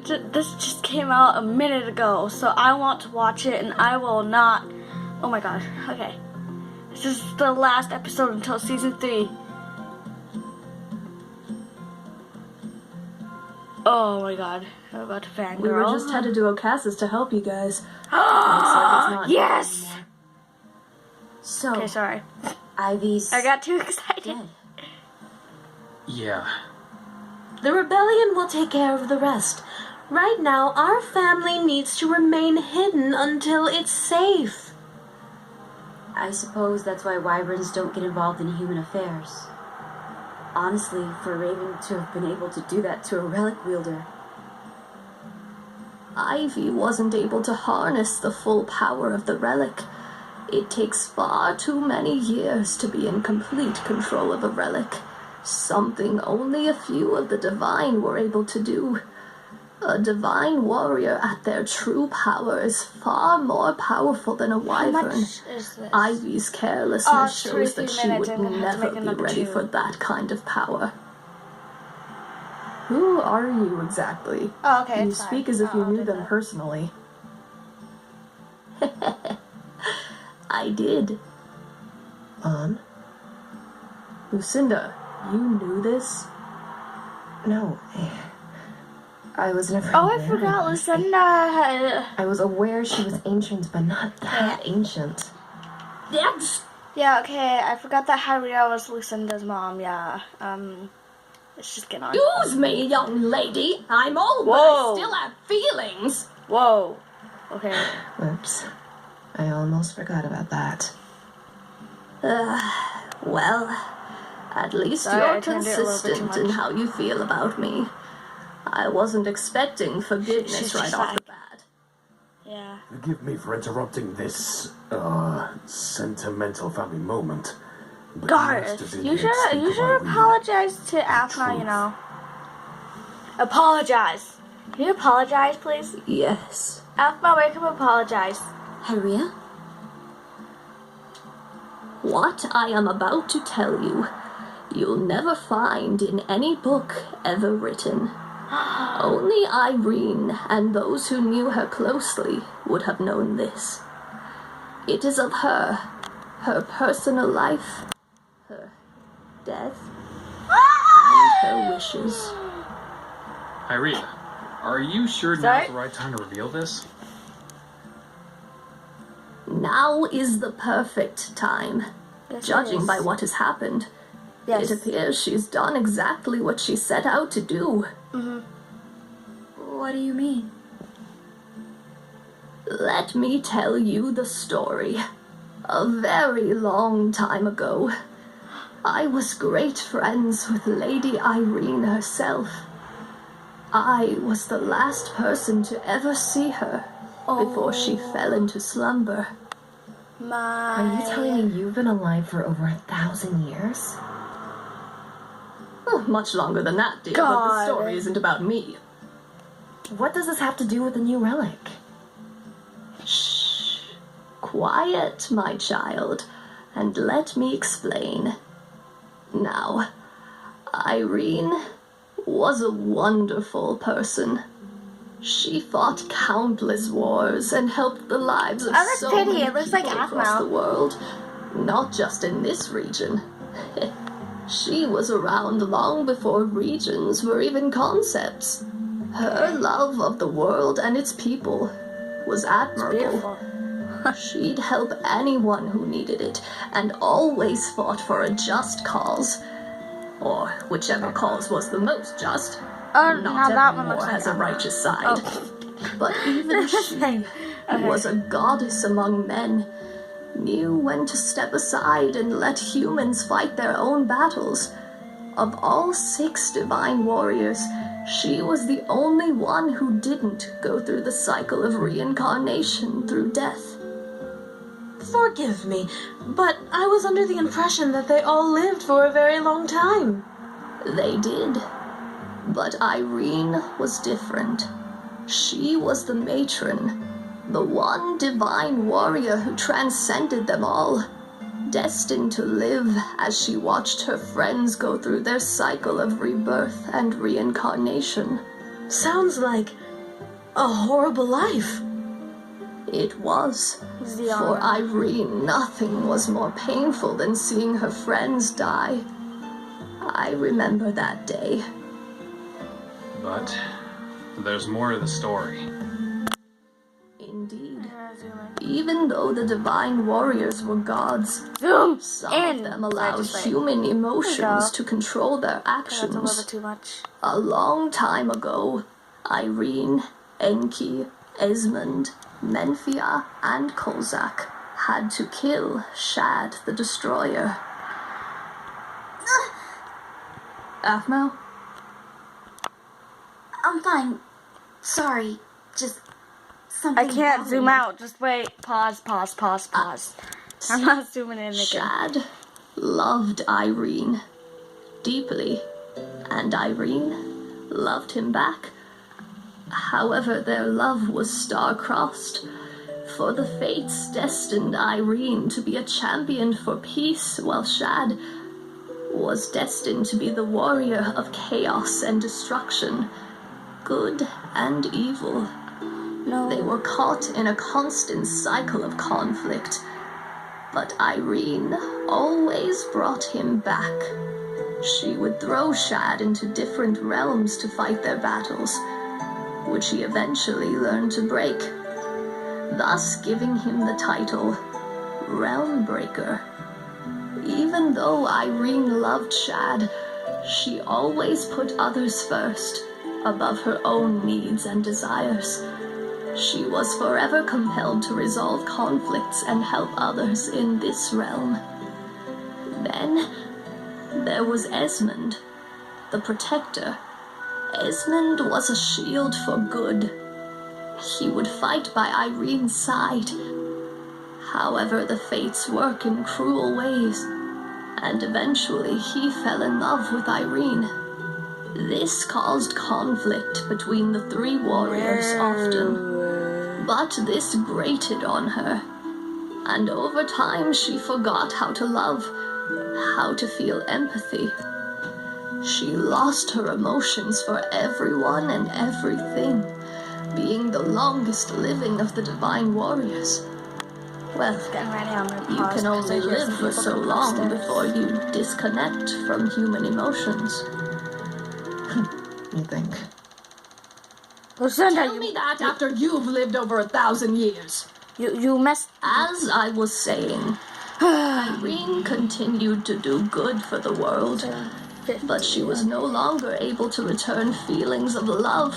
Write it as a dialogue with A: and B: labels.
A: this just came out a minute ago, so I want to watch it, and I will not. Oh my god. Okay, this is the last episode until season 3. Oh my god, I'm about to fangirl.
B: We were just headed to Ocas's to help you guys. Looks like it's not.
A: Yes.
B: So,
A: Okay, sorry.
B: Ivy's
A: I got too excited.
B: dead.
C: Yeah.
B: The rebellion will take care of the rest. Right now, our family needs to remain hidden until it's safe. I suppose that's why wyverns don't get involved in human affairs. Honestly, for Raven to have been able to do that to a relic wielder. Ivy wasn't able to harness the full power of the relic. It takes far too many years to be in complete control of a relic. Something only a few of the Divine were able to do. A Divine warrior at their true power is far more powerful than a
A: How
B: wyvern.
A: much is this?
B: Ivy's carelessness shows that
A: 33
B: she
A: minutes.
B: would
A: I'm gonna have to
B: never
A: make
B: be
A: another
B: ready
A: 2.
B: for that kind of power. Who are you exactly?
A: Oh, okay,
B: You
A: it's fine.
B: speak as if you
A: I'll
B: knew
A: do
B: them
A: that.
B: personally. I did. Lucinda, you knew this?
D: No, I was never
A: Oh, I
D: aware
A: forgot
D: of it.
A: Lucinda.
D: I was aware she was ancient, but not that ancient.
A: Yeah, okay, I forgot that Harriet was Lucinda's mom, yeah. Let's just get on.
B: Excuse me, young lady. I'm old, but
A: Whoa.
B: I still have feelings.
A: Whoa. Okay.
D: Whoops. I almost forgot about that.
B: Well, at least
A: Sorry, I
B: you're
A: turned it a little bit too
B: consistent in
A: much.
B: how you feel about me. I wasn't expecting forgiveness
A: She's
B: right
A: just
B: off the
A: like-
B: bat.
A: Yeah.
E: Forgive me for interrupting this, sentimental family moment. But
A: Garth,
E: Master's
A: you
E: inmates speak
A: should
E: of Irene.
A: apologize to aphmau, you know. Apologize. Can you apologize, please?
B: Yes.
A: aphmau, wake up, apologize.
B: Harriet? What I am about to tell you, you'll never find in any book ever written. Only Irene and those who knew her closely would have known this. It is of her personal life, her death, and her wishes.
C: Irene, are you sure
A: Sorry?
C: now's the right time to reveal this?
B: Now is the perfect time.
A: Yes, it
B: Judging
A: is.
B: by what has happened,
A: Yes.
B: it appears she's done exactly what she set out to do.
A: What do you mean?
B: Let me tell you the story. A very long time ago, I was great friends with Lady Irene herself. I was the last person to ever see her before she fell into slumber.
D: Are you telling me you've been alive for over 1,000 years?
B: Oh, much longer than that, dear, but
A: God.
B: the story isn't about me.
D: What does this have to do with the new relic?
B: Shh. Quiet, my child, and let me explain. Now, Irene was a wonderful person. She fought countless wars and helped the lives of
A: Oh, that's
B: so
A: pretty.
B: many
A: It looks like
B: people across
A: aphmau.
B: the world, not just in this region. She was around long before regions were even concepts. Her love of the world and its people was admirable.
A: Beautiful.
B: She'd help anyone who needed it, and always fought for a just cause. Or whichever cause was the most just.
A: Oh,
B: Not
A: now that one
B: every
A: looks
B: war
A: like
B: has a
A: aphmau.
B: righteous side.
A: Oh.
B: But even she, who was a goddess among men, knew when to step aside and let humans fight their own battles. Of all 6 divine warriors, she was the only one who didn't go through the cycle of reincarnation through death.
F: Forgive me, but I was under the impression that they all lived for a very long time.
B: They did. But Irene was different. She was the matron, the one divine warrior who transcended them all, destined to live as she watched her friends go through their cycle of rebirth and reincarnation.
F: Sounds like a horrible life.
B: It was.
A: He's the
B: For
A: honor.
B: Irene, nothing was more painful than seeing her friends die. I remember that day.
C: But there's more to the story.
B: Indeed.
A: Zoom
B: Even though the divine warriors were gods,
A: in. Zoom
B: some
A: in.
B: of them allowed
A: Legislate.
B: human emotions
A: go.
B: to control their
A: That's a little
B: actions.
A: bit too much.
B: A long time ago, Irene, Enki, Esmond, Menphia, and Kozak had to kill Shad the Destroyer. Aphmau?
G: I'm fine. Sorry. Just something.
A: I can't
G: bothered
A: zoom
G: me.
A: out. Just wait. Pause. I'm not zooming in again.
B: Shad loved Irene deeply, and Irene loved him back. However, their love was star-crossed, for the fates destined Irene to be a champion for peace, while Shad was destined to be the warrior of chaos and destruction, good and evil.
A: No.
B: They were caught in a constant cycle of conflict, but Irene always brought him back. She would throw Shad into different realms to fight their battles, which he eventually learned to break, thus giving him the title Realm Breaker. Even though Irene loved Shad, she always put others first, above her own needs and desires. She was forever compelled to resolve conflicts and help others in this realm. Then there was Esmond, the Protector. Esmond was a shield for good. He would fight by Irene's side. However, the fates work in cruel ways, and eventually he fell in love with Irene. This caused conflict between the three warriors often, but this grated on her, and over time she forgot how to love, how to feel empathy. She lost her emotions for everyone and everything, being the longest living of the divine warriors. Well,
A: Getting ready. I'm gonna
B: you
A: pause
B: can
A: because I
B: only
A: hear
B: live
A: some
B: for
A: people
B: so
A: coming
B: long
A: upstairs.
B: before you disconnect from human emotions.
D: You think?
A: Lucinda,
B: Tell me that after you've lived over 1,000 years.
A: you messed.
B: As I was saying, Irene continued to do good for the world, but she was no longer able to return feelings of love